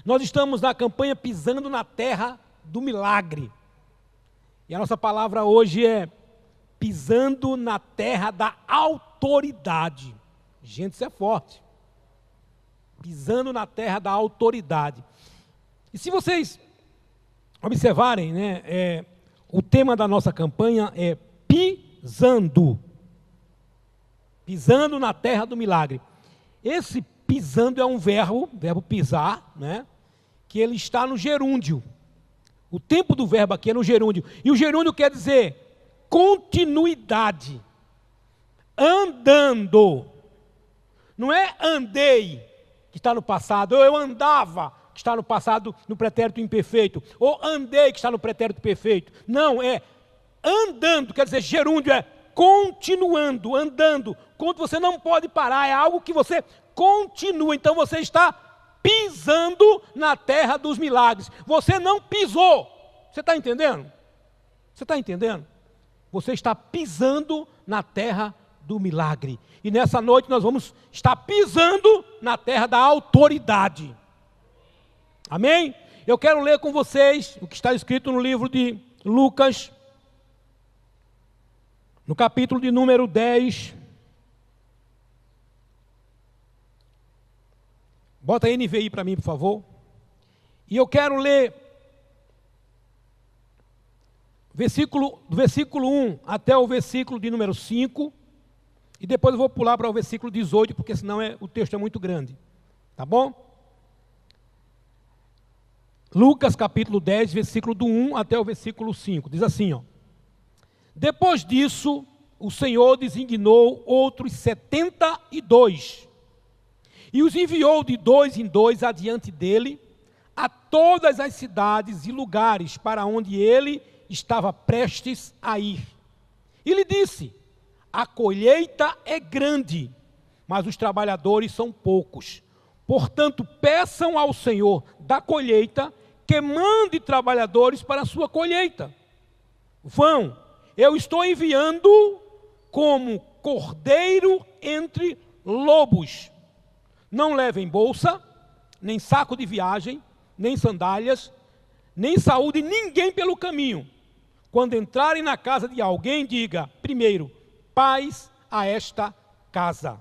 Nós estamos na campanha Pisando na Terra do Milagre. E a nossa palavra hoje é pisando na terra da autoridade. Gente, isso é forte. Pisando na terra da autoridade. E se vocês observarem, o tema da nossa campanha é pisando. Pisando na terra do milagre. Esse pisando é um verbo pisar, que ele está no gerúndio. O tempo do verbo aqui é no gerúndio. E o gerúndio quer dizer continuidade. Andando. Não é andei, que está no passado. Ou eu andava, que está no passado, no pretérito imperfeito. Ou andei, que está no pretérito perfeito. Não, é andando, quer dizer, gerúndio é continuando, andando. Quando você não pode parar, é algo que você continua. Então você está pisando na terra dos milagres. Você não pisou. Você está entendendo? Você está entendendo? Você está pisando na terra do milagre. E nessa noite nós vamos estar pisando na terra da autoridade. Amém? Eu quero ler com vocês o que está escrito no livro de Lucas, no capítulo de número 10. Bota a NVI para mim, por favor. E eu quero ler do versículo 1 até o versículo de número 5. E depois eu vou pular para o versículo 18, porque senão o texto é muito grande. Tá bom? Lucas capítulo 10, versículo do 1 até o versículo 5. Diz assim, ó. Depois disso, o Senhor designou outros 72. E os enviou de 2 em 2 adiante dele, a todas as cidades e lugares para onde ele estava prestes a ir. E lhe disse, a colheita é grande, mas os trabalhadores são poucos. Portanto, peçam ao Senhor da colheita que mande trabalhadores para a sua colheita. Vão, eu estou enviando como cordeiro entre lobos. Não levem bolsa, nem saco de viagem, nem sandálias, nem saúde ninguém pelo caminho. Quando entrarem na casa de alguém, diga, primeiro, paz a esta casa.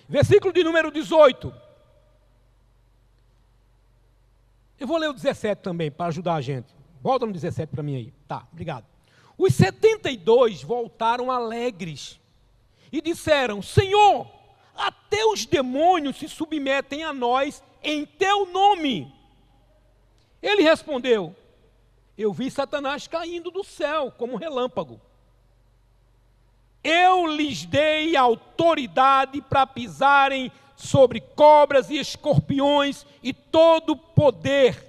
Versículo de número 18. Eu vou ler o 17 também, para ajudar a gente. Volta no 17 para mim aí. Tá, obrigado. Os 72 voltaram alegres e disseram, Senhor, até os demônios se submetem a nós em teu nome. Ele respondeu, eu vi Satanás caindo do céu como um relâmpago. Eu lhes dei autoridade para pisarem sobre cobras e escorpiões e todo o poder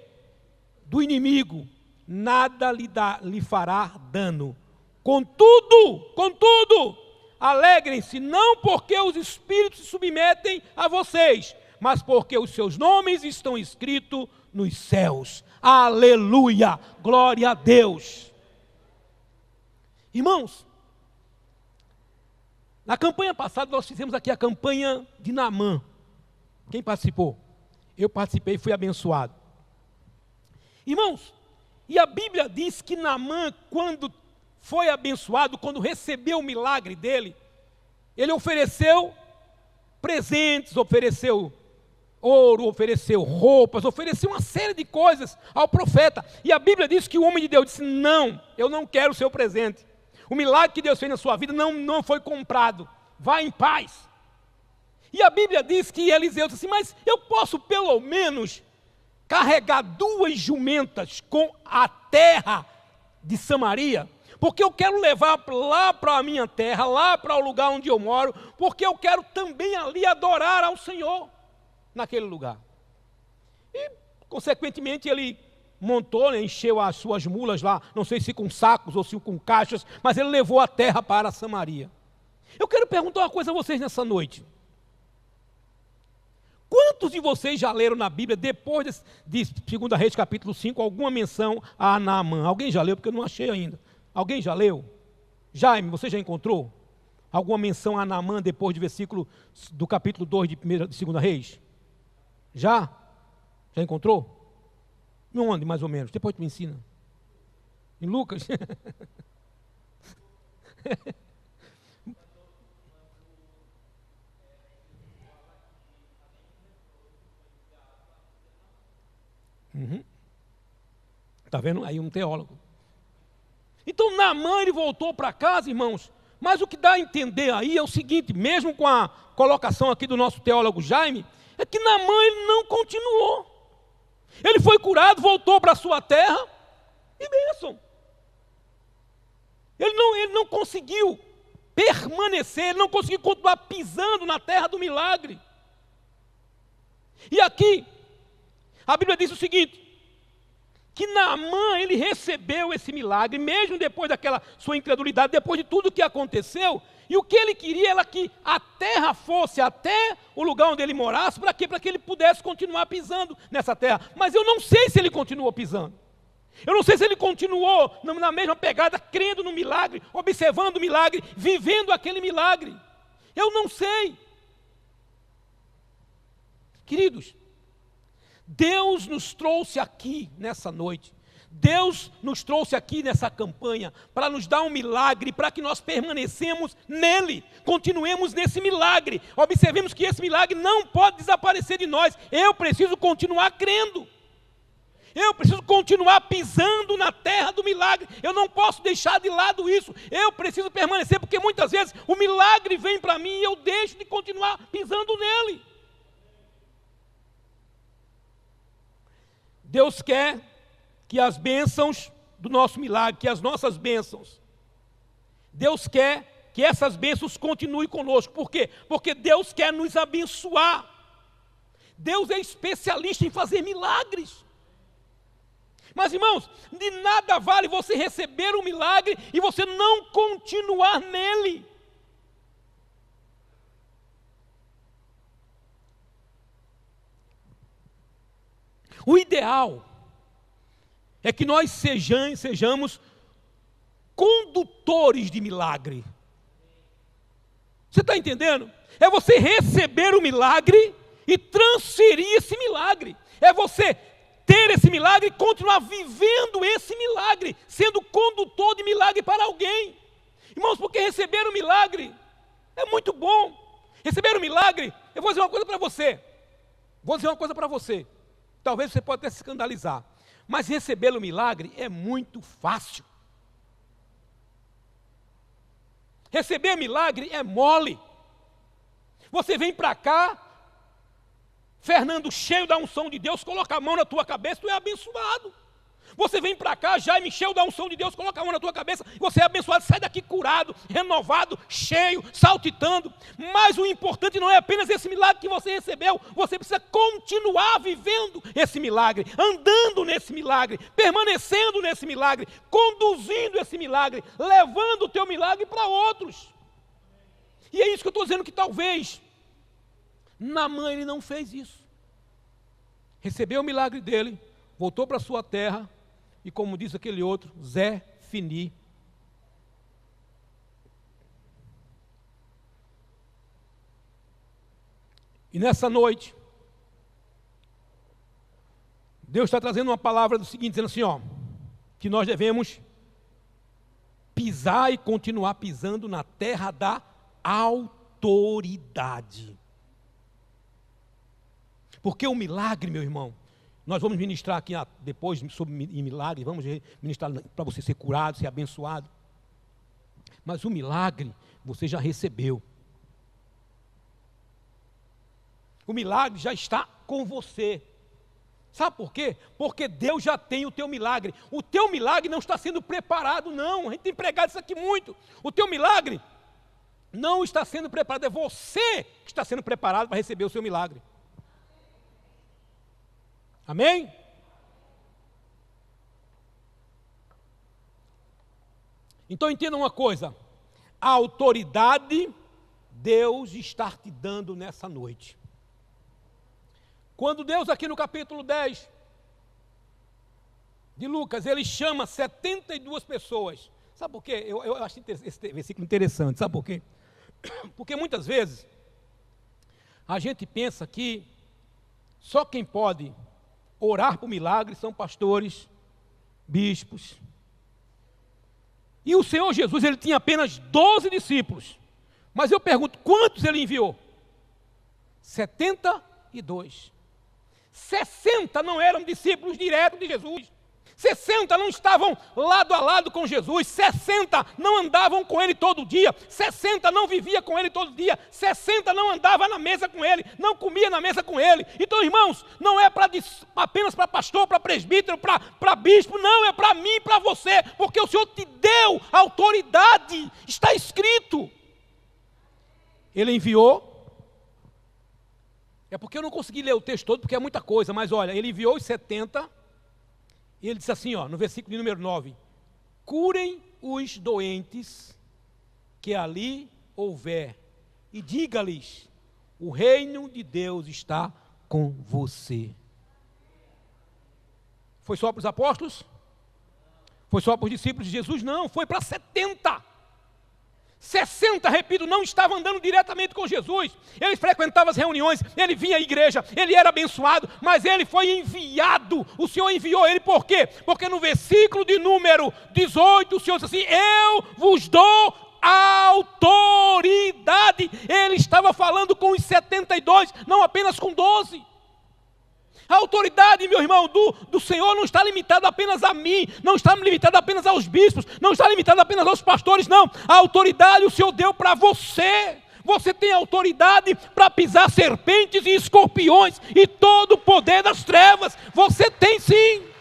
do inimigo. Nada lhe fará dano. Contudo, alegrem-se, não porque os espíritos se submetem a vocês, mas porque os seus nomes estão escritos nos céus. Aleluia! Glória a Deus! Irmãos, na campanha passada nós fizemos aqui a campanha de Naamã. Quem participou? Eu participei e fui abençoado. Irmãos, e a Bíblia diz que Naamã, quando foi abençoado, quando recebeu o milagre dele, ele ofereceu presentes, ofereceu ouro, ofereceu roupas, ofereceu uma série de coisas ao profeta. E a Bíblia diz que o homem de Deus disse, não, eu não quero o seu presente. O milagre que Deus fez na sua vida não foi comprado. Vá em paz. E a Bíblia diz que Eliseu disse assim, mas eu posso pelo menos carregar 2 jumentas com a terra de Samaria? Porque eu quero levar lá para a minha terra, lá para o lugar onde eu moro, porque eu quero também ali adorar ao Senhor naquele lugar. E, consequentemente, ele montou, encheu as suas mulas lá, não sei se com sacos ou se com caixas, mas ele levou a terra para Samaria. Eu quero perguntar uma coisa a vocês nessa noite. Quantos de vocês já leram na Bíblia, depois de 2 Reis capítulo 5, alguma menção a Naamã? Alguém já leu? Porque eu não achei ainda. Alguém já leu? Jaime, você já encontrou alguma menção a Naamã depois do capítulo 2 de 2 Reis? Já? Já encontrou? Onde, mais ou menos? Depois tu me ensina. Em Lucas? Está vendo? Aí um teólogo. Então Naamã ele voltou para casa, irmãos, mas o que dá a entender aí é o seguinte, mesmo com a colocação aqui do nosso teólogo Jaime, é que Naamã ele não continuou. Ele foi curado, voltou para a sua terra e bênção. Ele não conseguiu permanecer, ele não conseguiu continuar pisando na terra do milagre. E aqui, a Bíblia diz o seguinte, que Naamã, ele recebeu esse milagre, mesmo depois daquela sua incredulidade, depois de tudo que aconteceu, e o que ele queria era que a terra fosse até o lugar onde ele morasse, para quê? Para que ele pudesse continuar pisando nessa terra. Mas eu não sei se ele continuou pisando. Eu não sei se ele continuou na mesma pegada, crendo no milagre, observando o milagre, vivendo aquele milagre. Eu não sei. Queridos, Deus nos trouxe aqui nessa noite, Deus nos trouxe aqui nessa campanha para nos dar um milagre, para que nós permanecemos nele, continuemos nesse milagre, observemos que esse milagre não pode desaparecer de nós. Eu preciso continuar crendo, eu preciso continuar pisando na terra do milagre, eu não posso deixar de lado isso, eu preciso permanecer, porque muitas vezes o milagre vem para mim e eu deixo de continuar pisando nele. Deus quer que as bênçãos do nosso milagre, que as nossas bênçãos, Deus quer que essas bênçãos continuem conosco. Por quê? Porque Deus quer nos abençoar. Deus é especialista em fazer milagres. Mas, irmãos, de nada vale você receber um milagre e você não continuar nele. O ideal é que nós sejamos condutores de milagre. Você está entendendo? É você receber o milagre e transferir esse milagre. É você ter esse milagre e continuar vivendo esse milagre, sendo condutor de milagre para alguém. Irmãos, porque receber o milagre é muito bom. Receber o milagre, eu vou dizer uma coisa para você. Talvez você possa até se escandalizar, mas receber o milagre é muito fácil. Receber milagre é mole. Você vem para cá, Fernando, cheio da unção de Deus, coloca a mão na tua cabeça, tu é abençoado. Você vem para cá, Jaime, cheio da unção de Deus, coloca a mão na tua cabeça, você é abençoado, sai daqui curado, renovado, cheio, saltitando. Mas o importante não é apenas esse milagre que você recebeu, você precisa continuar vivendo esse milagre, andando nesse milagre, permanecendo nesse milagre, conduzindo esse milagre, levando o teu milagre para outros. E é isso que eu estou dizendo, que talvez Naamã ele não fez isso. Recebeu o milagre dele, voltou para a sua terra, e como diz aquele outro, Zé Fini. E nessa noite, Deus está trazendo uma palavra do seguinte, dizendo assim, que nós devemos pisar e continuar pisando na terra da autoridade. Porque o milagre, meu irmão, nós vamos ministrar aqui depois sobre milagre, vamos ministrar para você ser curado, ser abençoado. Mas o milagre você já recebeu. O milagre já está com você. Sabe por quê? Porque Deus já tem o teu milagre. O teu milagre não está sendo preparado, não. A gente tem pregado isso aqui muito. O teu milagre não está sendo preparado. É você que está sendo preparado para receber o seu milagre. Amém? Então entenda uma coisa, a autoridade Deus está te dando nessa noite. Quando Deus aqui no capítulo 10 de Lucas, ele chama 72 pessoas. Sabe por quê? Eu acho esse versículo interessante, sabe por quê? Porque muitas vezes a gente pensa que só quem pode orar por milagres são pastores, bispos. E o Senhor Jesus, ele tinha apenas 12 discípulos. Mas eu pergunto, quantos ele enviou? 72. 60 não eram discípulos diretos de Jesus. 60 não estavam lado a lado com Jesus. 60 não andavam com ele todo dia. 60 não vivia com ele todo dia. 60 não andava na mesa com ele, não comia na mesa com ele. Então, irmãos, não é apenas para pastor, para presbítero, para bispo, não, é para mim, para você, porque o Senhor te deu autoridade, está escrito. Ele enviou. É porque eu não consegui ler o texto todo, porque é muita coisa, mas olha, ele enviou os 70. E ele disse assim, no versículo de número 9: curem os doentes que ali houver, e diga-lhes, o reino de Deus está com você. Foi só para os apóstolos? Foi só para os discípulos de Jesus? Não, foi para 70. 60, repito, não estavam andando diretamente com Jesus. Ele frequentava as reuniões, ele vinha à igreja, ele era abençoado, mas ele foi enviado. O Senhor enviou ele por quê? Porque no versículo de número 18, o Senhor disse assim, eu vos dou autoridade. Ele estava falando com os 72, não apenas com 12. A autoridade, meu irmão, do Senhor não está limitada apenas a mim, não está limitada apenas aos bispos, não está limitada apenas aos pastores, não. A autoridade o Senhor deu para você. Você tem autoridade para pisar serpentes e escorpiões e todo o poder das trevas. Você tem sim.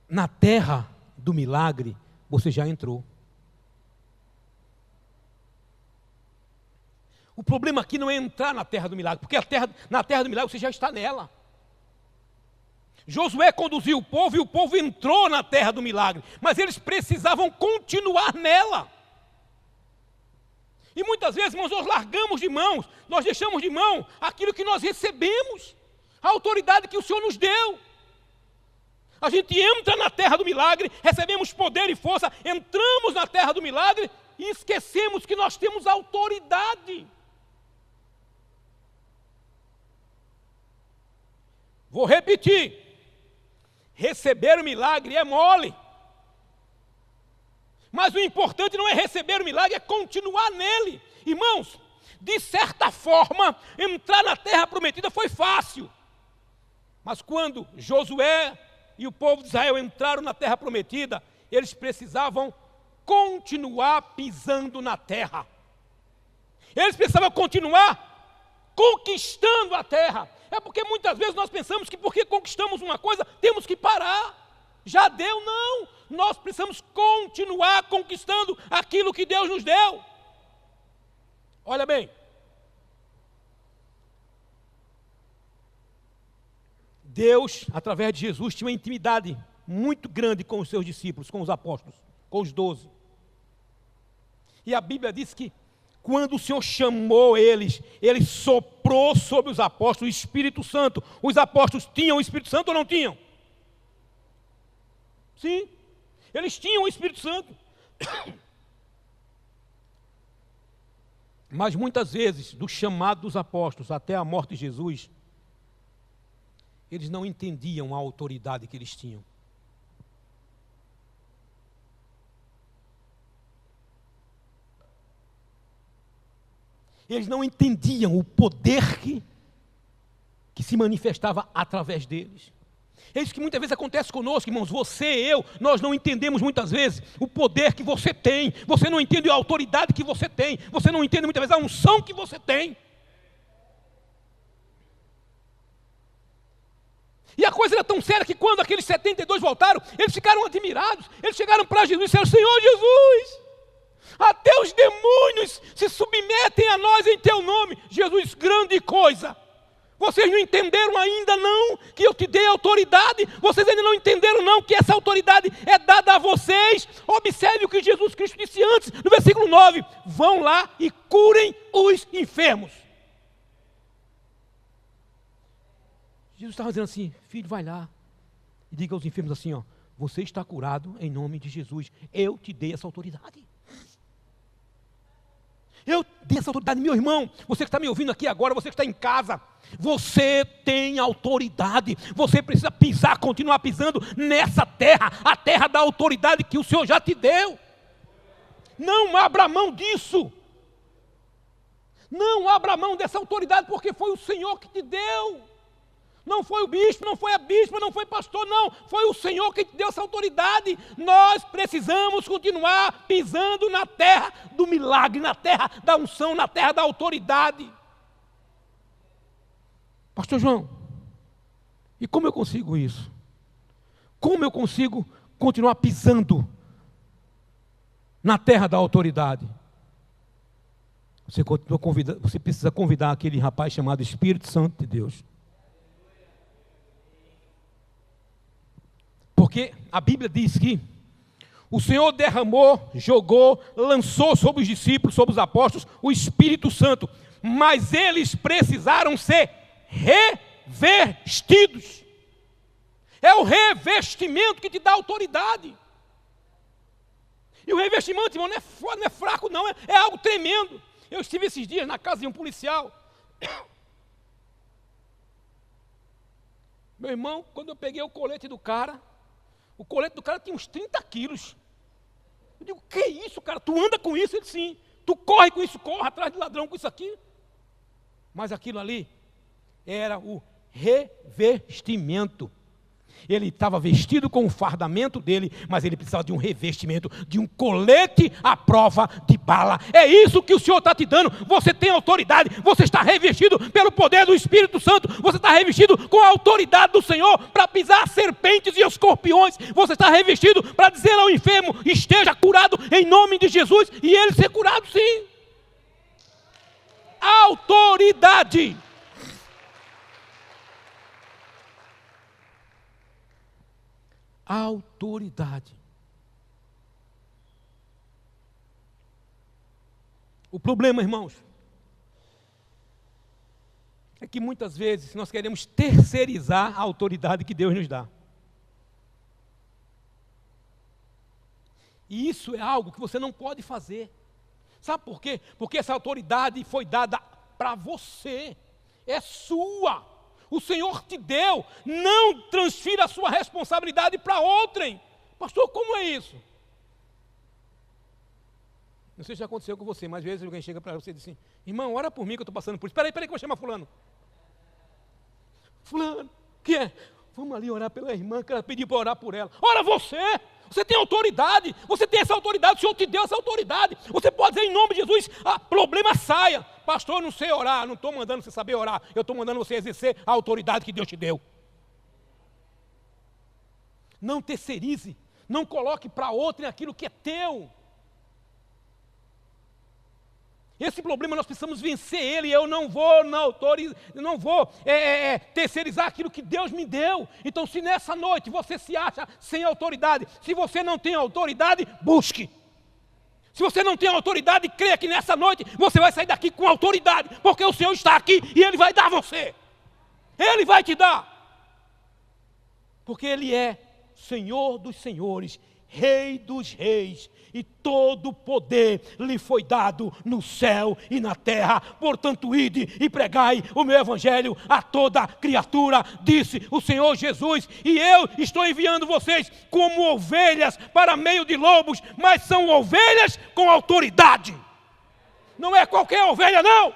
Na terra do milagre, você já entrou. O problema aqui não é entrar na terra do milagre, porque na terra do milagre você já está nela. Josué conduziu o povo e o povo entrou na terra do milagre, mas eles precisavam continuar nela. E muitas vezes, irmãos, nós largamos de mãos, nós deixamos de mão aquilo que nós recebemos, a autoridade que o Senhor nos deu. A gente entra na terra do milagre, recebemos poder e força, entramos na terra do milagre e esquecemos que nós temos autoridade. Vou repetir, receber o milagre é mole. Mas o importante não é receber o milagre, é continuar nele. Irmãos, de certa forma, entrar na terra prometida foi fácil. Mas quando Josué e o povo de Israel entraram na terra prometida, eles precisavam continuar pisando na terra. Eles precisavam continuar conquistando a terra. É porque muitas vezes nós pensamos que porque conquistamos uma coisa, temos que parar. Já deu, não. Nós precisamos continuar conquistando aquilo que Deus nos deu. Olha bem. Deus, através de Jesus, tinha uma intimidade muito grande com os seus discípulos, com os apóstolos, com os 12. E a Bíblia diz que quando o Senhor chamou eles, Ele soprou sobre os apóstolos o Espírito Santo. Os apóstolos tinham o Espírito Santo ou não tinham? Sim, eles tinham o Espírito Santo. Mas muitas vezes, do chamado dos apóstolos até a morte de Jesus, eles não entendiam a autoridade que eles tinham. Eles não entendiam o poder que se manifestava através deles. É isso que muitas vezes acontece conosco, irmãos. Você e eu, nós não entendemos muitas vezes o poder que você tem. Você não entende a autoridade que você tem. Você não entende muitas vezes a unção que você tem. E a coisa era tão séria que quando aqueles 72 voltaram, eles ficaram admirados. Eles chegaram para Jesus e disseram: Senhor Jesus, até os demônios se submetem a nós em teu nome. Jesus, grande coisa. Vocês não entenderam ainda não que eu te dei autoridade? Vocês ainda não entenderam não que essa autoridade é dada a vocês? Observe o que Jesus Cristo disse antes, no versículo 9. Vão lá e curem os enfermos. Jesus estava dizendo assim: filho, vai lá e diga aos enfermos assim, você está curado em nome de Jesus. Eu te dei essa autoridade. Eu dei essa autoridade, meu irmão. Você que está me ouvindo aqui agora, você que está em casa, você tem autoridade. Você precisa pisar, continuar pisando nessa terra, a terra da autoridade que o Senhor já te deu. Não abra mão disso. Não abra mão dessa autoridade, porque foi o Senhor que te deu. Não foi o bispo, não foi a bispa, não foi pastor, não. Foi o Senhor que te deu essa autoridade. Nós precisamos continuar pisando na terra do milagre, na terra da unção, na terra da autoridade. Pastor João, e como eu consigo isso? Como eu consigo continuar pisando na terra da autoridade? Você precisa convidar aquele rapaz chamado Espírito Santo de Deus. Porque a Bíblia diz que o Senhor derramou, jogou, lançou sobre os discípulos, sobre os apóstolos, o Espírito Santo. Mas eles precisaram ser revestidos. É o revestimento que te dá autoridade. E o revestimento, irmão, não é fraco não, é algo tremendo. Eu estive esses dias na casa de um policial. Meu irmão, quando eu peguei o colete do cara tinha uns 30 quilos. Eu digo, que isso, cara? Tu anda com isso? Ele, sim. Tu corre com isso, corre atrás de ladrão com isso aqui. Mas aquilo ali era o revestimento. Ele estava vestido com o fardamento dele, mas ele precisava de um revestimento, de um colete à prova de bala. É isso que o Senhor está te dando. Você tem autoridade, você está revestido pelo poder do Espírito Santo, você está revestido com a autoridade do Senhor para pisar serpentes e escorpiões. Você está revestido para dizer ao enfermo, esteja curado em nome de Jesus, e ele ser curado sim. Autoridade. Autoridade. O problema, irmãos, é que muitas vezes nós queremos terceirizar a autoridade que Deus nos dá. E isso é algo que você não pode fazer. Sabe por quê? Porque essa autoridade foi dada para você, é sua. O Senhor te deu, não transfira a sua responsabilidade para outrem. Pastor, como é isso? Não sei se já aconteceu com você, mas às vezes alguém chega para você e diz assim, irmão, ora por mim que eu estou passando por isso. Espera aí que eu vou chamar fulano. Fulano, o que é? Vamos ali orar pela irmã, que ela pediu para orar por ela. Ora você! Você tem autoridade, você tem essa autoridade, o Senhor te deu essa autoridade. Você pode dizer em nome de Jesus, problema saia. Pastor, eu não sei orar, não estou mandando você saber orar, eu estou mandando você exercer a autoridade que Deus te deu. Não terceirize, não coloque para outrem aquilo que é teu. Esse problema nós precisamos vencer ele. Eu não vou terceirizar aquilo que Deus me deu. Então, se nessa noite você se acha sem autoridade, se você não tem autoridade, busque. Se você não tem autoridade, creia que nessa noite você vai sair daqui com autoridade, porque o Senhor está aqui e Ele vai dar a você. Ele vai te dar. Porque Ele é Senhor dos senhores, Rei dos reis, e todo o poder lhe foi dado no céu e na terra. Portanto, ide e pregai o meu evangelho a toda criatura, disse o Senhor Jesus, e eu estou enviando vocês como ovelhas para meio de lobos, mas são ovelhas com autoridade. Não é qualquer ovelha, não.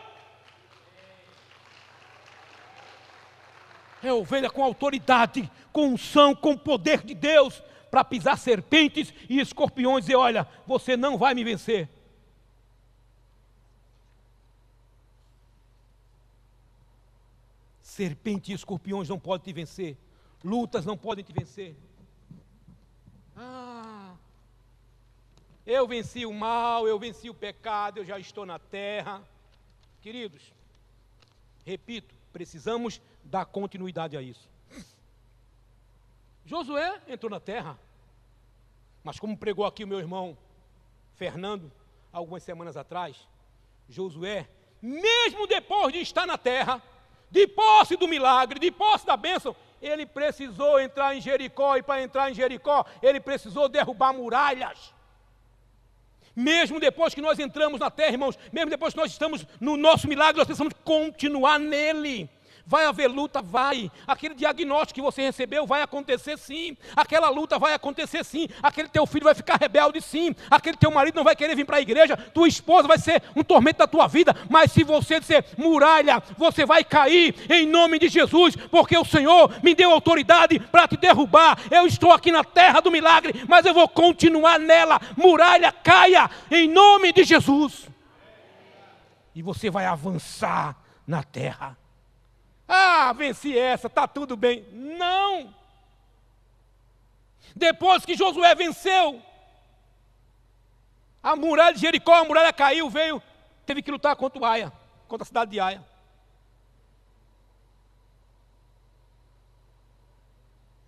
É ovelha com autoridade, com unção, com poder de Deus, para pisar serpentes e escorpiões e olha, você não vai me vencer. Serpente e escorpiões não podem te vencer. Lutas não podem te vencer. Eu venci o mal, eu venci o pecado, eu já estou na terra. Queridos, repito, precisamos dar continuidade a isso. Josué entrou na terra, mas como pregou aqui o meu irmão Fernando, algumas semanas atrás, Josué, mesmo depois de estar na terra, de posse do milagre, de posse da bênção, ele precisou entrar em Jericó, e para entrar em Jericó, ele precisou derrubar muralhas. Mesmo depois que nós entramos na terra, irmãos, mesmo depois que nós estamos no nosso milagre, nós precisamos continuar nele. Vai haver luta? Vai. Aquele diagnóstico que você recebeu vai acontecer sim. Aquela luta vai acontecer sim. Aquele teu filho vai ficar rebelde sim. Aquele teu marido não vai querer vir para a igreja. Tua esposa vai ser um tormento da tua vida. Mas se você disser muralha, você vai cair em nome de Jesus. Porque o Senhor me deu autoridade para te derrubar. Eu estou aqui na terra do milagre, mas eu vou continuar nela. Muralha, caia em nome de Jesus. E você vai avançar na terra. Ah, venci essa, está tudo bem. Não! Depois que Josué venceu a muralha de Jericó, a muralha caiu, teve que lutar contra Aia, contra a cidade de Aia.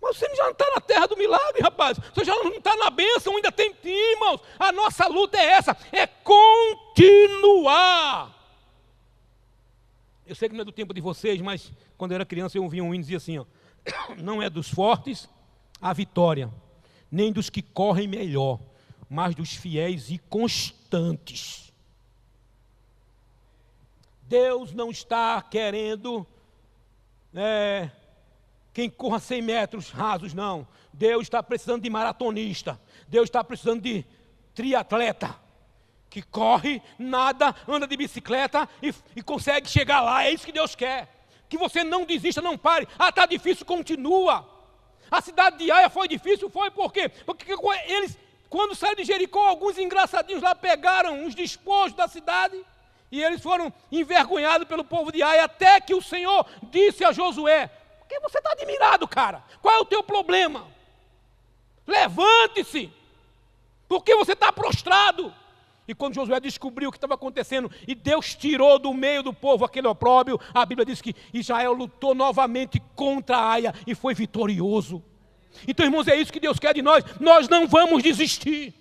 Mas você já não está na terra do milagre, rapaz. Você já não está na bênção, ainda tem irmãos. A nossa luta é essa, é continuar. Eu sei que não é do tempo de vocês, mas quando eu era criança eu ouvia um hino que dizia assim, ó, não é dos fortes a vitória, nem dos que correm melhor, mas dos fiéis e constantes. Deus não está querendo quem corra 100 metros rasos, não. Deus está precisando de maratonista. Deus está precisando de triatleta. Que corre, nada, anda de bicicleta e consegue chegar lá. É isso que Deus quer. Que você não desista, não pare. Ah, está difícil, continua. A cidade de Aia foi difícil, foi por quê? Porque eles, quando saíram de Jericó, alguns engraçadinhos lá pegaram os despojos da cidade e eles foram envergonhados pelo povo de Aia, até que o Senhor disse a Josué, por que você está admirado, cara? Qual é o teu problema? Levante-se. Por que você está prostrado? E quando Josué descobriu o que estava acontecendo, e Deus tirou do meio do povo aquele opróbrio, a Bíblia diz que Israel lutou novamente contra a Aia e foi vitorioso. Então, irmãos, é isso que Deus quer de nós. Nós não vamos desistir.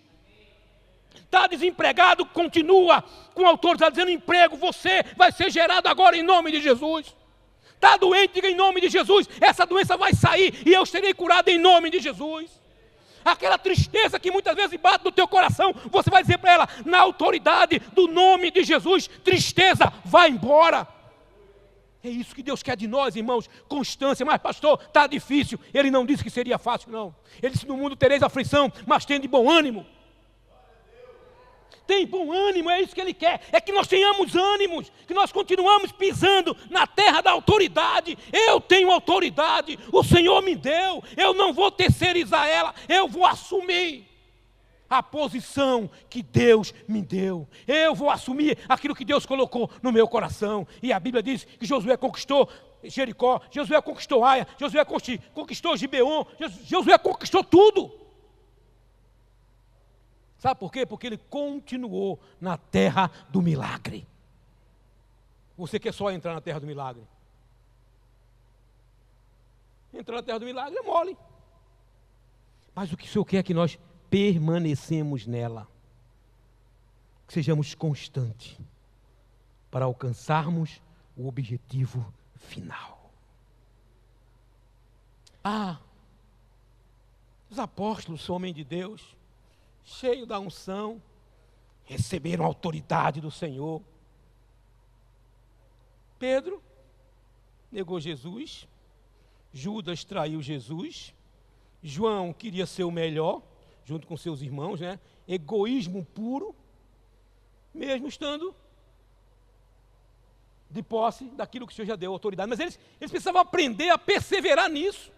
Está desempregado, continua com a autoridade dizendo emprego, você vai ser gerado agora em nome de Jesus. Está doente, diga em nome de Jesus, essa doença vai sair e eu serei curado em nome de Jesus. Aquela tristeza que muitas vezes bate no teu coração, você vai dizer para ela, na autoridade do nome de Jesus, tristeza, vai embora. É isso que Deus quer de nós, irmãos, constância. Mas pastor, está difícil. Ele não disse que seria fácil, não. Ele disse, no mundo tereis aflição, mas tem de bom ânimo. Tem bom ânimo, é isso que Ele quer. É que nós tenhamos ânimos, que nós continuamos pisando na terra da autoridade. Eu tenho autoridade, o Senhor me deu. Eu não vou terceirizar ela, eu vou assumir a posição que Deus me deu. Eu vou assumir aquilo que Deus colocou no meu coração. E a Bíblia diz que Josué conquistou Jericó, Josué conquistou Aia, Josué conquistou Gibeon, Josué conquistou tudo. Sabe por quê? Porque ele continuou na terra do milagre. Você quer só entrar na terra do milagre? Entrar na terra do milagre é mole. Mas o que o Senhor quer é que nós permanecemos nela. Que sejamos constantes para alcançarmos o objetivo final. Os apóstolos, homens de Deus, cheio da unção, receberam a autoridade do Senhor. Pedro negou Jesus, Judas traiu Jesus, João queria ser o melhor, junto com seus irmãos, né? Egoísmo puro, mesmo estando de posse daquilo que o Senhor já deu autoridade. Mas eles precisavam aprender a perseverar nisso.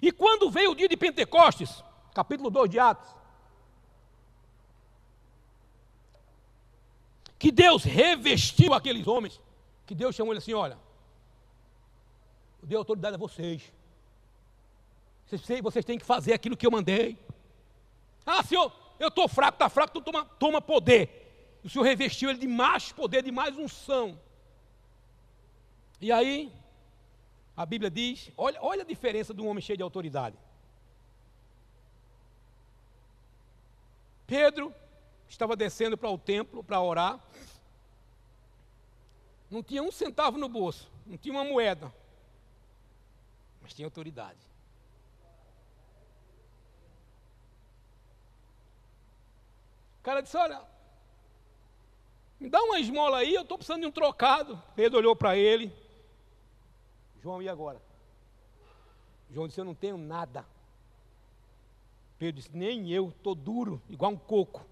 E quando veio o dia de Pentecostes, capítulo 2 de Atos, que Deus revestiu aqueles homens, que Deus chamou ele assim, olha, eu dei autoridade a vocês. Vocês têm que fazer aquilo que eu mandei. Ah, Senhor, eu estou fraco, está fraco, então toma poder. O Senhor revestiu ele de mais poder, de mais unção. E aí, a Bíblia diz, olha a diferença de um homem cheio de autoridade. Pedro estava descendo para o templo para orar, não tinha um centavo no bolso, não tinha uma moeda. mas tinha autoridade. O cara disse, olha, me dá uma esmola aí, eu estou precisando de um trocado. Pedro olhou para ele. João, e agora? João disse, eu não tenho nada. Pedro disse, nem eu, estou duro, igual um coco.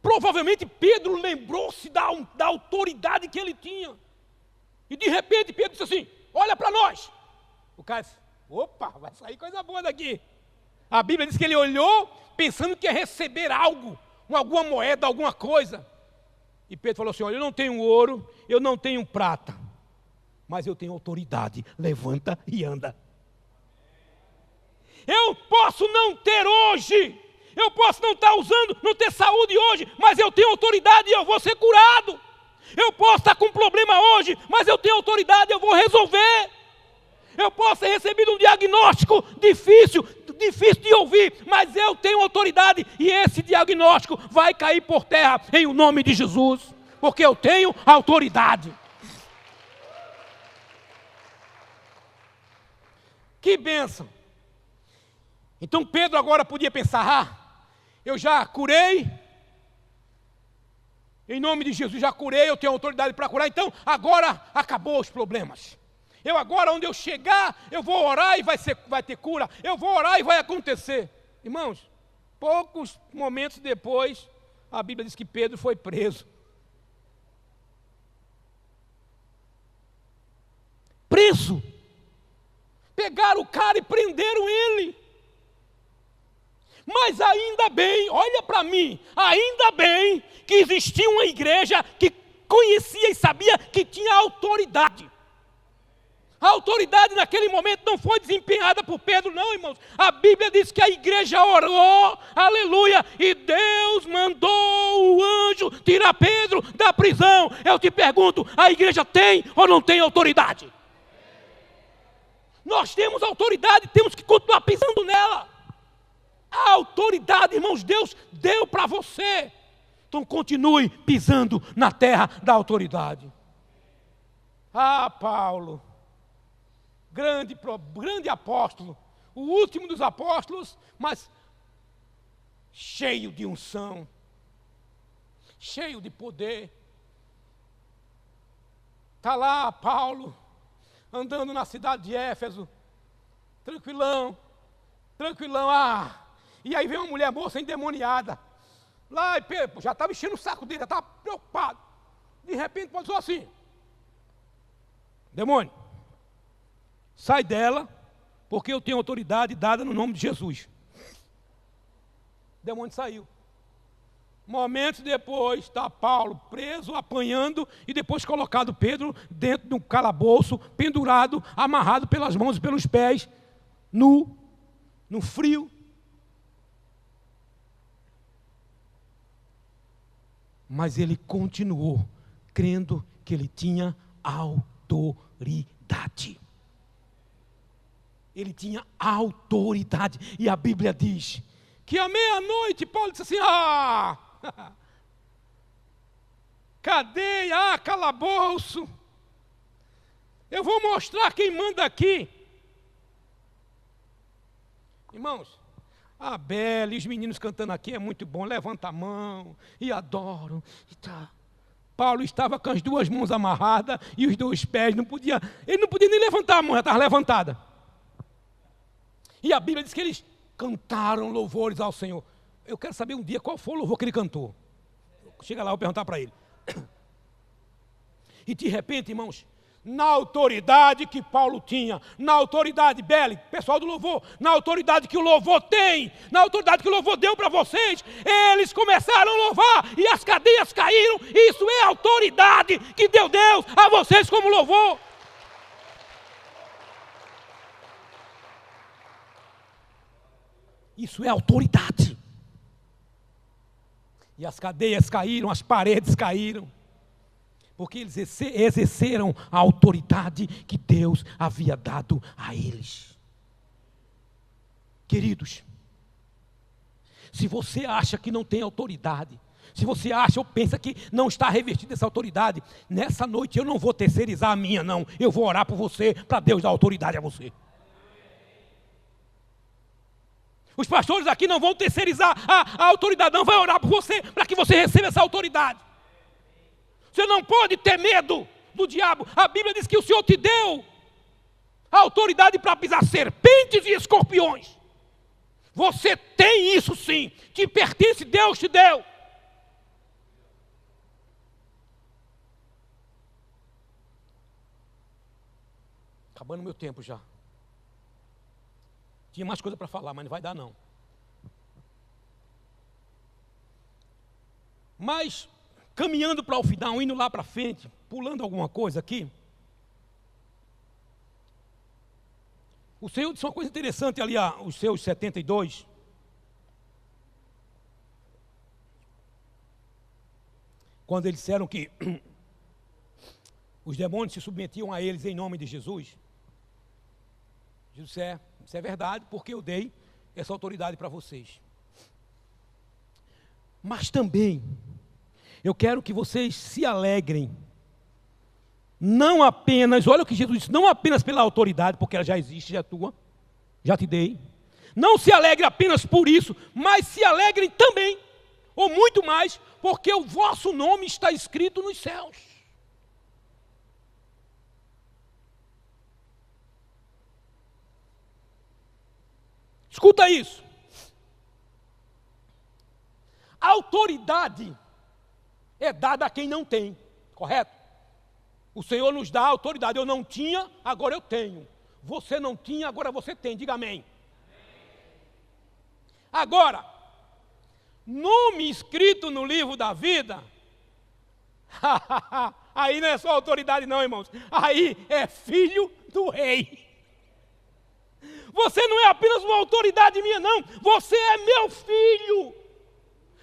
Provavelmente Pedro lembrou-se da autoridade que ele tinha. E de repente Pedro disse assim, olha para nós. O cara disse, opa, vai sair coisa boa daqui. A Bíblia diz que ele olhou pensando que ia receber algo, alguma moeda, alguma coisa. E Pedro falou assim, olha, eu não tenho ouro, eu não tenho prata, mas eu tenho autoridade, levanta e anda. Eu posso não ter hoje, eu posso não estar usando, não ter saúde hoje, mas eu tenho autoridade e eu vou ser curado. Eu posso estar com um problema hoje, mas eu tenho autoridade e eu vou resolver. Eu posso ter recebido um diagnóstico difícil de ouvir, mas eu tenho autoridade e esse diagnóstico vai cair por terra em o nome de Jesus, porque eu tenho autoridade. Que bênção! Então Pedro agora podia pensar, eu já curei, em nome de Jesus já curei, eu tenho autoridade para curar, então agora acabou os problemas. Eu agora, onde eu chegar, eu vou orar e vai ter cura. Eu vou orar e vai acontecer. Irmãos, poucos momentos depois, a Bíblia diz que Pedro foi preso. Preso. Pegaram o cara e prenderam ele. Mas ainda bem, olha para mim, ainda bem que existia uma igreja que conhecia e sabia que tinha autoridade. A autoridade naquele momento não foi desempenhada por Pedro, não, irmãos. A Bíblia diz que a igreja orou, aleluia, e Deus mandou o anjo tirar Pedro da prisão. Eu te pergunto, a igreja tem ou não tem autoridade? Nós temos autoridade, temos que continuar pisando nela. A autoridade, irmãos, Deus deu para você. Então continue pisando na terra da autoridade. Ah, Paulo, grande apóstolo, o último dos apóstolos, mas cheio de unção, cheio de poder. Está lá Paulo, andando na cidade de Éfeso, tranquilão, e aí vem uma mulher moça endemoniada, lá e Pedro já estava enchendo o saco dele, já estava preocupado, de repente passou assim, demônio, sai dela, porque eu tenho autoridade dada no nome de Jesus. O demônio saiu. Momentos depois, está Paulo preso, apanhando, e depois colocado Pedro dentro de um calabouço, pendurado, amarrado pelas mãos e pelos pés, nu, no frio. Mas ele continuou crendo que ele tinha autoridade. Ele tinha autoridade. E a Bíblia diz que à meia-noite Paulo disse assim, cadeia, calabouço, eu vou mostrar quem manda aqui. Irmãos, a Bela e os meninos cantando aqui é muito bom, levanta a mão e adoram. E tá. Paulo estava com as duas mãos amarradas e os dois pés, ele não podia nem levantar a mão, já estava levantada. E a Bíblia diz que eles cantaram louvores ao Senhor. Eu quero saber um dia qual foi o louvor que ele cantou. Chega lá, eu vou perguntar para ele. E de repente, irmãos, na autoridade que Paulo tinha, na autoridade, Beli, pessoal do louvor, na autoridade que o louvor tem, na autoridade que o louvor deu para vocês, eles começaram a louvar e as cadeias caíram. Isso é autoridade que deu Deus a vocês como louvor. Isso é autoridade. E as cadeias caíram, as paredes caíram, porque eles exerceram a autoridade que Deus havia dado a eles. Queridos, se você acha que não tem autoridade, Se você acha ou pensa que não está revestido dessa autoridade, nessa noite eu não vou terceirizar a minha, não. Eu vou orar por você, para Deus dar autoridade a você. Os pastores aqui não vão terceirizar a autoridade, não. Vai orar por você, para que você receba essa autoridade. Você não pode ter medo do diabo. A Bíblia diz que o Senhor te deu a autoridade para pisar serpentes e escorpiões. Você tem isso sim. Te pertence, Deus te deu. Acabando meu tempo já. Tinha mais coisa para falar, mas não vai dar não. Mas, caminhando para o final, indo lá para frente, pulando alguma coisa aqui, o Senhor disse uma coisa interessante ali, os seus 72. Quando eles disseram que os demônios se submetiam a eles em nome de Jesus. Jesus disse, isso é verdade, porque eu dei essa autoridade para vocês. Mas também, eu quero que vocês se alegrem, não apenas, olha o que Jesus disse, não apenas pela autoridade, porque ela já existe, já é tua, já te dei. Não se alegre apenas por isso, mas se alegrem também, ou muito mais, porque o vosso nome está escrito nos céus. Escuta isso. A autoridade é dada a quem não tem, correto? O Senhor nos dá a autoridade. Eu não tinha, agora eu tenho. Você não tinha, agora você tem. Diga amém. Agora, nome escrito no livro da vida, aí não é só autoridade não, irmãos. Aí é filho do rei. Você não é apenas uma autoridade minha, não. Você é meu filho.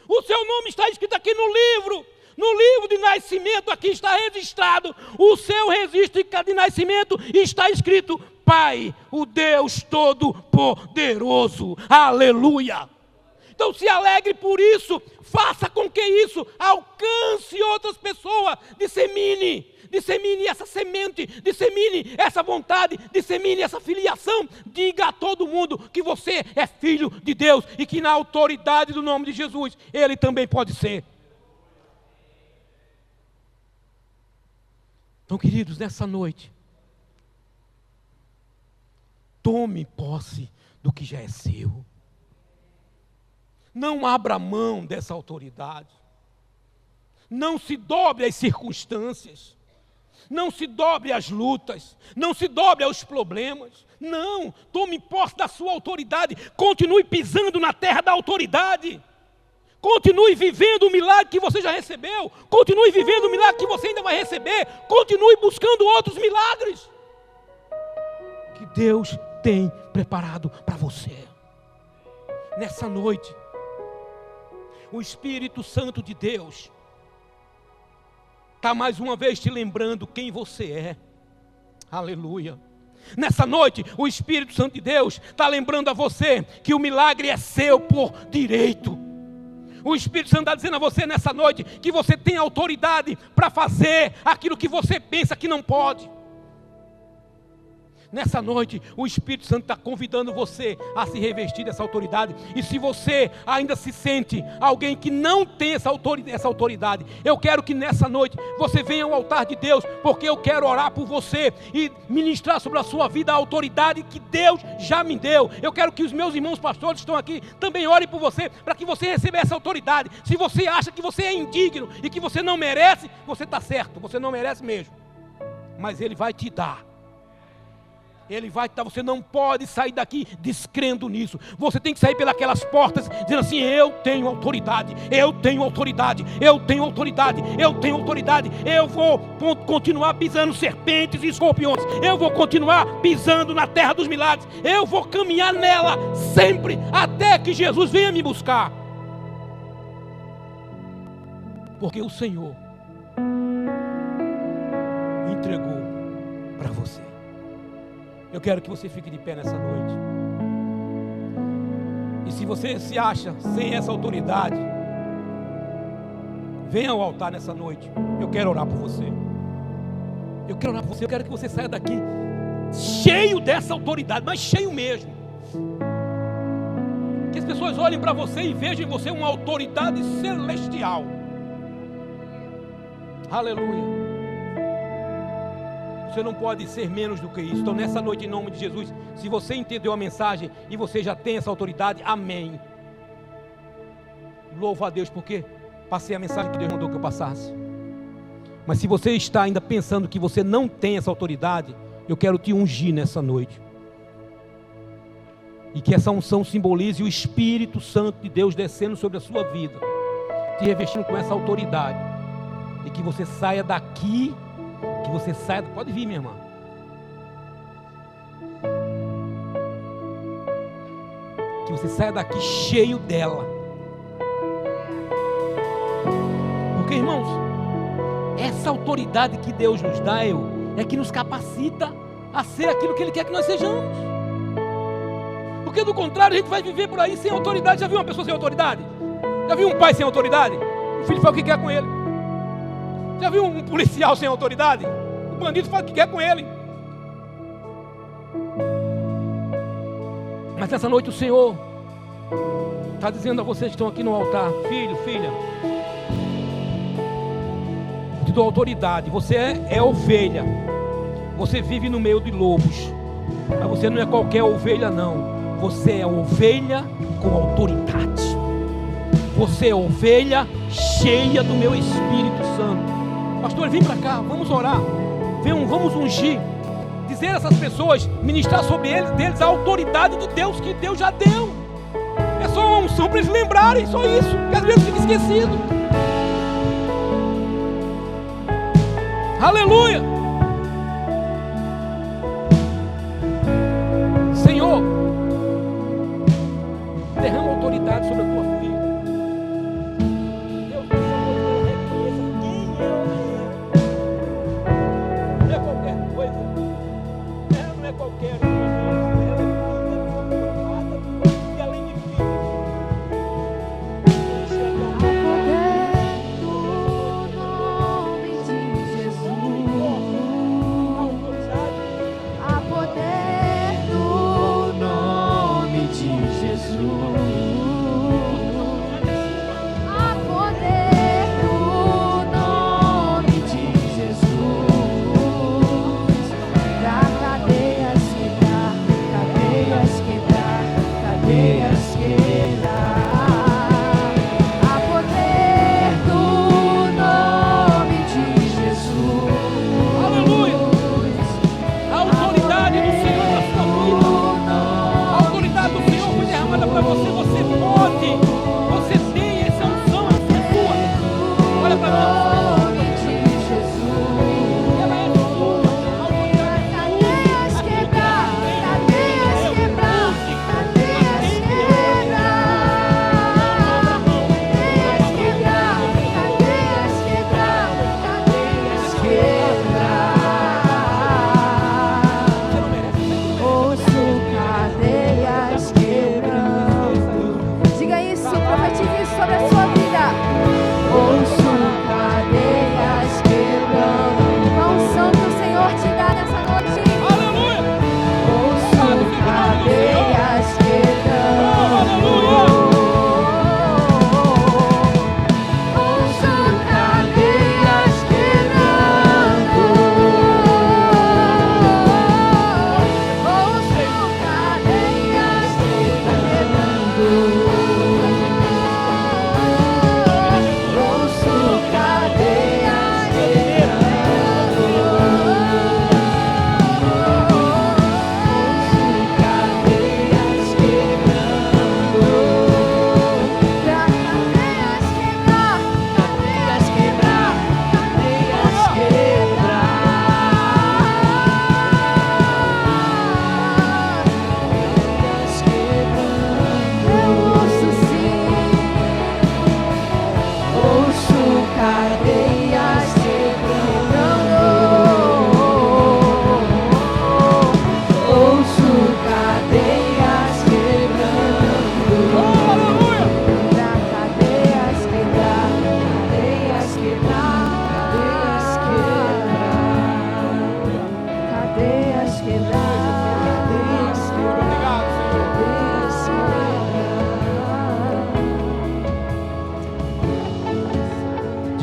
O seu nome está escrito aqui no livro. No livro de nascimento, aqui está registrado. O seu registro de nascimento está escrito: Pai, o Deus Todo-Poderoso. Aleluia. Então se alegre por isso. Faça com que isso alcance outras pessoas. Dissemine essa semente, dissemine essa vontade, dissemine essa filiação. Diga a todo mundo que você é filho de Deus e que na autoridade do nome de Jesus, Ele também pode ser. Então, queridos, nessa noite, tome posse do que já é seu. Não abra mão dessa autoridade. Não se dobre às circunstâncias. Não se dobre às lutas, não se dobre aos problemas. Não, tome posse da sua autoridade. Continue pisando na terra da autoridade. Continue vivendo o milagre que você já recebeu. Continue vivendo o milagre que você ainda vai receber. Continue buscando outros milagres que Deus tem preparado para você. Nessa noite, o Espírito Santo de Deus está mais uma vez te lembrando quem você é. Aleluia. Nessa noite, o Espírito Santo de Deus está lembrando a você que o milagre é seu por direito. O Espírito Santo está dizendo a você nessa noite que você tem autoridade para fazer aquilo que você pensa que não pode. Nessa noite, o Espírito Santo está convidando você a se revestir dessa autoridade. E se você ainda se sente alguém que não tem essa autoridade, eu quero que nessa noite você venha ao altar de Deus, porque eu quero orar por você e ministrar sobre a sua vida a autoridade que Deus já me deu. Eu quero que os meus irmãos pastores que estão aqui também orem por você, para que você receba essa autoridade. Se você acha que você é indigno e que você não merece, você está certo, você não merece mesmo. Mas Ele vai te dar. Ele vai estar, você não pode sair daqui descrendo nisso. Você tem que sair pelas portas dizendo assim: eu tenho autoridade, eu tenho autoridade, eu tenho autoridade, eu tenho autoridade. Eu vou continuar pisando serpentes e escorpiões. Eu vou continuar pisando na terra dos milagres. Eu vou caminhar nela sempre, até que Jesus venha me buscar. Porque o Senhor entregou para você. Eu quero que você fique de pé nessa noite. E se você se acha sem essa autoridade, venha ao altar nessa noite. Eu quero orar por você. Eu quero orar por você. Eu quero que você saia daqui cheio dessa autoridade, mas cheio mesmo. Que as pessoas olhem para você e vejam em você uma autoridade celestial. Aleluia. Você não pode ser menos do que isso. Então nessa noite, em nome de Jesus, se você entendeu a mensagem e você já tem essa autoridade, amém. Louvo a Deus porque passei a mensagem que Deus mandou que eu passasse. Mas se você está ainda pensando que você não tem essa autoridade, eu quero te ungir nessa noite. E que essa unção simbolize o Espírito Santo de Deus descendo sobre a sua vida, te revestindo com essa autoridade. E que você saia daqui, que você saia, pode vir, minha irmã. Que você saia daqui cheio dela. Porque, irmãos, essa autoridade que Deus nos dá é que nos capacita a ser aquilo que Ele quer que nós sejamos. Porque do contrário, a gente vai viver por aí sem autoridade. Já viu uma pessoa sem autoridade? Já viu um pai sem autoridade? O filho faz o que quer com ele. Já viu um policial sem autoridade? O bandido faz o que quer com ele. Mas nessa noite o Senhor está dizendo a vocês que estão aqui no altar: filho, filha, te dou autoridade. Você é ovelha. Você vive no meio de lobos. Mas você não é qualquer ovelha, não. Você é ovelha com autoridade. Você é ovelha cheia do meu Espírito Santo. Pastor, vem para cá, vamos orar. Vamos ungir. Dizer a essas pessoas, ministrar sobre deles a autoridade de Deus que Deus já deu. É só uma unção para eles lembrarem, só isso. Que às vezes fica esquecido. Aleluia. Senhor, derrama autoridade sobre a tua filha. Deus, por favor, reconheça quem ela é. Não é qualquer coisa. Ela não é qualquer coisa. Ela é filha, e além de filha, no nome de Jesus.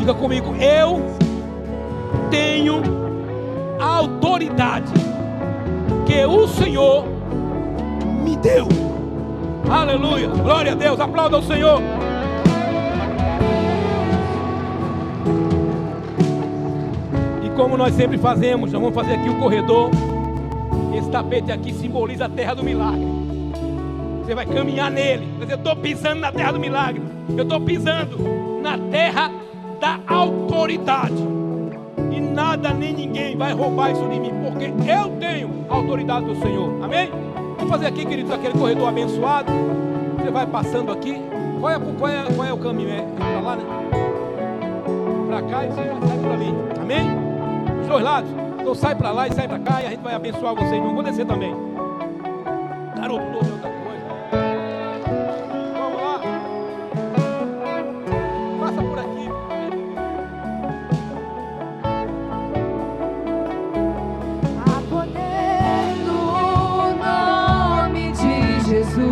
Diga comigo: eu tenho a autoridade que o Senhor me deu. Aleluia, glória a Deus, aplauda o Senhor. E como nós sempre fazemos, nós vamos fazer aqui o corredor. Esse tapete aqui simboliza a terra do milagre. Você vai caminhar nele. Mas eu estou pisando na terra do milagre. Eu estou pisando na terra da autoridade. E nada nem ninguém vai roubar isso de mim, porque eu tenho a autoridade do Senhor. Amém? Vamos fazer aqui, queridos, aquele corredor abençoado. Você vai passando aqui. Qual é o caminho? É para lá, né? Para cá e você vai sair por ali. Amém? Os dois lados. Então sai para lá e sai para cá e a gente vai abençoar vocês. Não vou descer também. Garoto, outra coisa. Vamos lá. Passa por aqui. Há poder no nome de Jesus.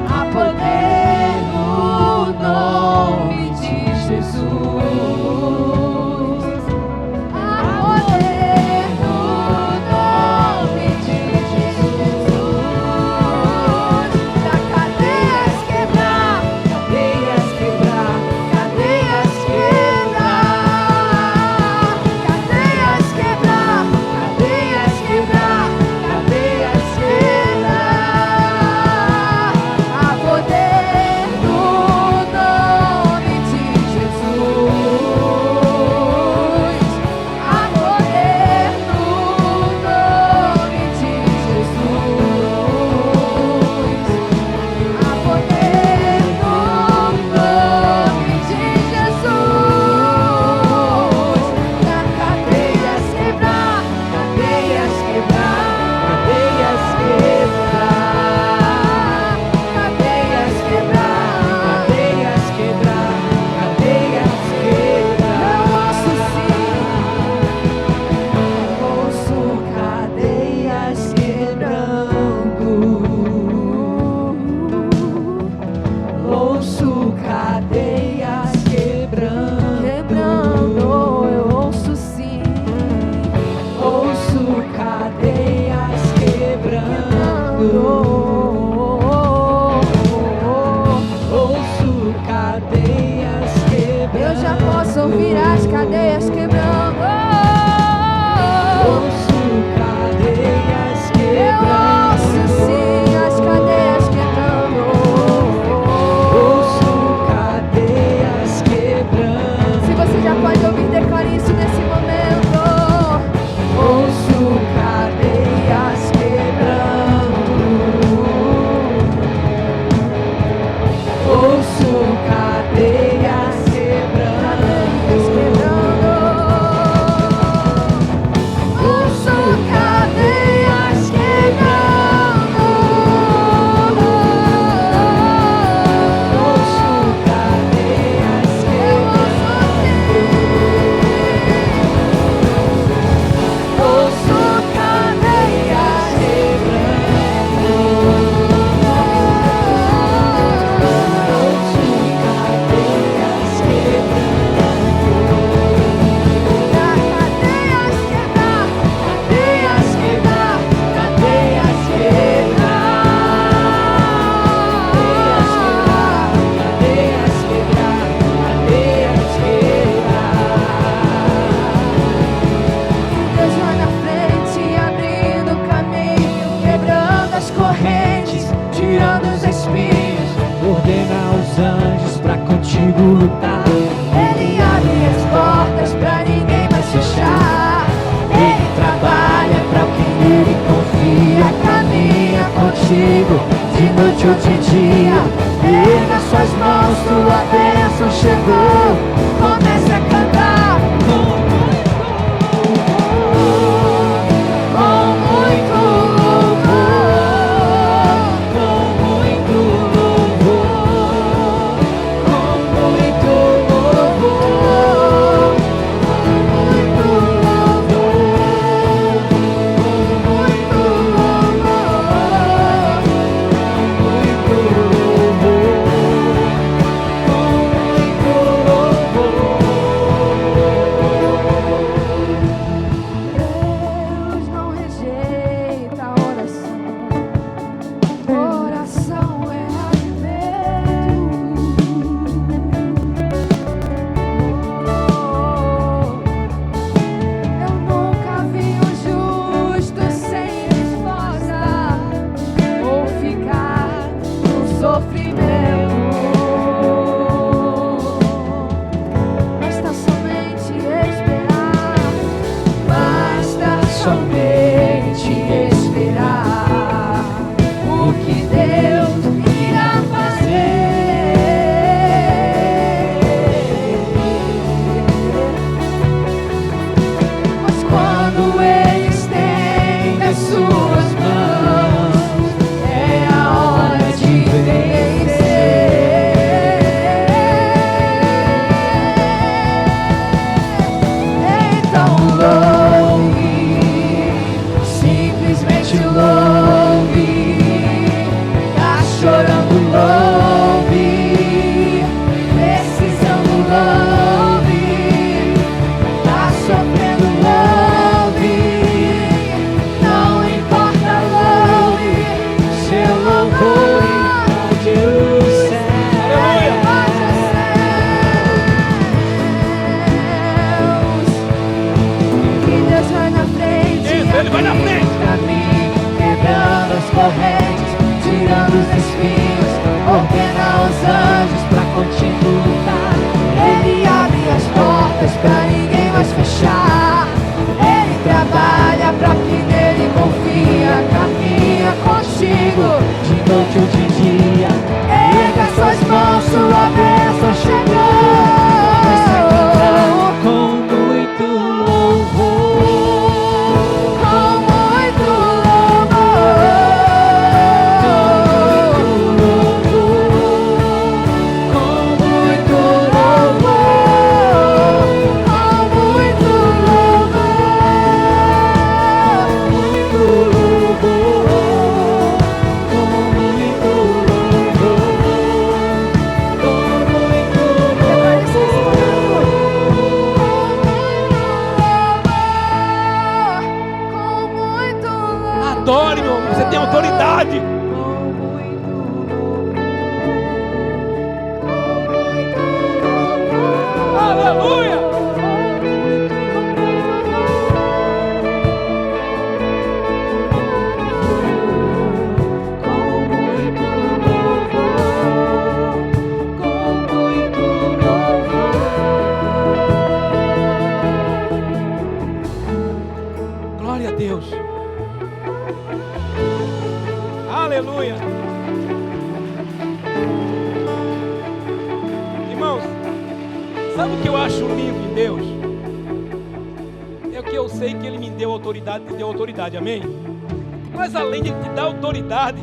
Há poder no nome de Jesus. Ouvir as cadeias quebrando. Ouço cadeias quebrando. Eu ouço sim as cadeias quebrando. Ouço cadeias quebrando. Se você já pode ouvir, declare isso nesse momento. Ouço cadeias quebrando. Ouço cadeias lutar. Ele abre as portas pra ninguém mais fechar. Ele trabalha pra quem ele confia. Caminha contigo de noite ou de dia. Erga suas mãos, tua bênção chegou. Comece a cantar. correntes, tirando os espinhos, ordena aos anjos pra contigo lutar. Ele abre as portas pra ninguém mais fechar. Ele trabalha pra quem nele confia, caminha contigo de noite ou de dia. Erga suas mãos, sua bênção chegou. Com muito louvor, com muito louvor, com muito louvor, com muito louvor, muito louvor, com muito Adore, meu irmão, você tem autoridade. Aleluia. Glória a Deus. Aleluia. Irmãos, sabe o que eu acho lindo em Deus? É o que eu sei que Ele me deu autoridade, amém? Mas além de te dar autoridade,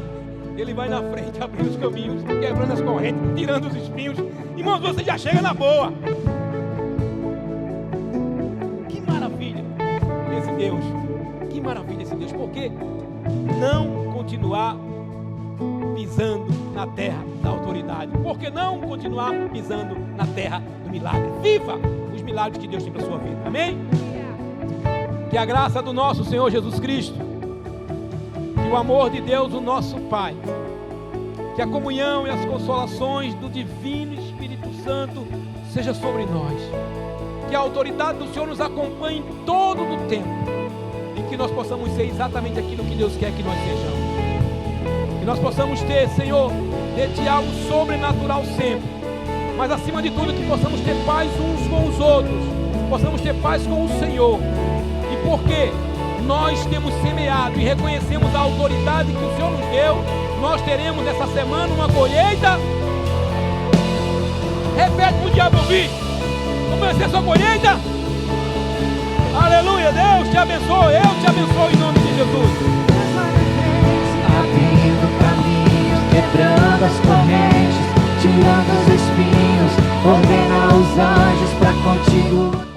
Ele vai na frente, abrindo os caminhos, quebrando as correntes, tirando os espinhos. Irmãos, você já chega na boa. Que maravilha esse Deus. Que maravilha esse Deus. Por que não continuar pisando na terra da autoridade? Por que não continuar pisando na terra do milagre? Viva os milagres que Deus tem para a sua vida, amém? Que a graça do nosso Senhor Jesus Cristo, que o amor de Deus, o nosso Pai, que a comunhão e as consolações do divino Espírito Santo seja sobre nós, que a autoridade do Senhor nos acompanhe todo o tempo, e que nós possamos ser exatamente aquilo que Deus quer que nós sejamos. Que nós possamos ter, Senhor, de algo sobrenatural sempre, mas acima de tudo que possamos ter paz uns com os outros, possamos ter paz com o Senhor. E porque nós temos semeado e reconhecemos a autoridade que o Senhor nos deu, nós teremos essa semana uma colheita. Repete para o diabo ouvir. Como vai ser sua colheita? Aleluia. Deus te abençoe. Eu te abençoo em nome de Jesus. Abrindo caminhos, quebrando as correntes, tirando os espinhos, ordena os anjos pra contigo.